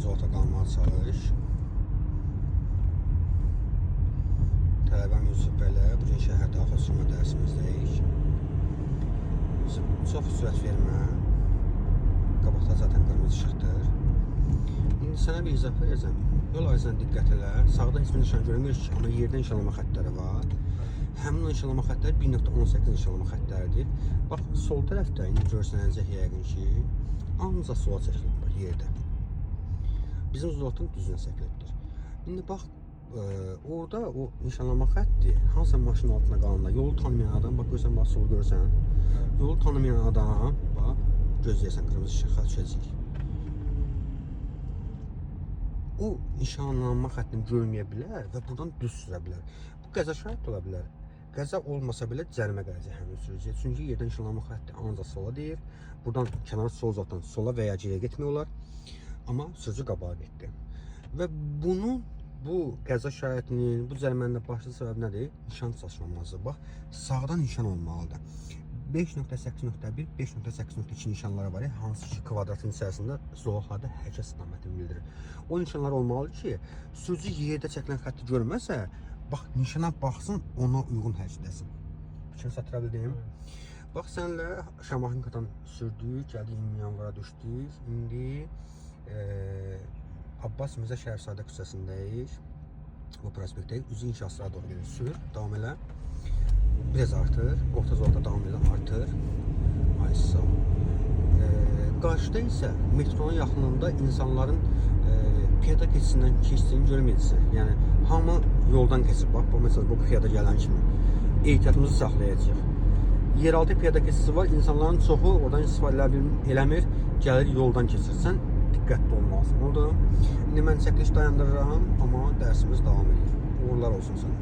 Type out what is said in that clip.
zolta qalmağa çalış. Tələbəm Yusuf belə. Bugün şəhər daxil sürmə dərsimizdəyik. Çox sürət vermə. Qabaqda zaten qırmızı işıqdır. İndi sənə bir izah verəcəm. Yol ayrıcına diqqət elə. Sağda heç bir nişan görmürük ki, amma yerdə nişanlama xəttləri var. Həmin o nişanlama xəttləri 1.18 nişanlama xəttləridir. Bax, sol tərəfdə indi görsənəcək yəqin ki, ancaq sola çəkilib bax, yerdə. Bizim zoltun düzünə çəkilibdir. İndi bax, orada o nişanlama xətti hansısa maşın altına qalanda yolu tanımayan adam, bax görsən, bax solu görsən, yolu tanımayan adam, bax, gözləyəsən, qırmızı işıqqa düşəcək. O nişanlanma xəttini görməyə bilər və buradan düz sürə bilər. Bu qəza şahid ola bilər. Qəza olmasa belə cərimə gələcək həmin sürücüyə. Çünki yerdən nişanlanma xətti ancaq sola deyir. Buradan kənar sol zolaqdan sola və ya geriyə getmək olar. Amma sürücü qabağa getdi. Və bunun, bu qəza şahidinin, bu cərimənin başlı səbəbi nədir? Nişan çaşmaması. Bax, sağdan nişan olmalıdır. 5.8.1, 5.8.2 nişanları var ya, hansı ki kvadratın içərisində zolaqlarda hərəkət istiqamətini bildirir. O nişanlar olmalı ki, sürücü yerdə çəkilən xətti görməsə, bax, nişana baxsın, ona uyğun hərəkət etsin. Fikrini çatdıra bildim. Bax, sənlə Şamaxınkadan sürdük, gəldik yanvara düşdük. İndi Abbas Mirzə Şərifzadə küçəsindəyik. Bu prospektdəyik. Üzü inşaatlara doğru gedir. Sür, davam elə. Biraz artır. Orta zolaqda davam edən artır. Ay sağ ol. Qarşıda isə metronun yaxınlığında insanların piyada keçisindən keçdiyini görməyəcəksən. Yəni, hamı yoldan keçib. Bax, məsələn, bu piyada gələn kimi. Ehtiyatımızı saxlayacaq. Yeraltı piyada keçisi var. İnsanların çoxu oradan istifadə eləmir. Gəlir, yoldan keçirsən. Diqqətli olmalısın. Oldu. İndi mən çəkiliş dayandırıram, amma dərsimiz davam edir. Uğurlar olsun sənə.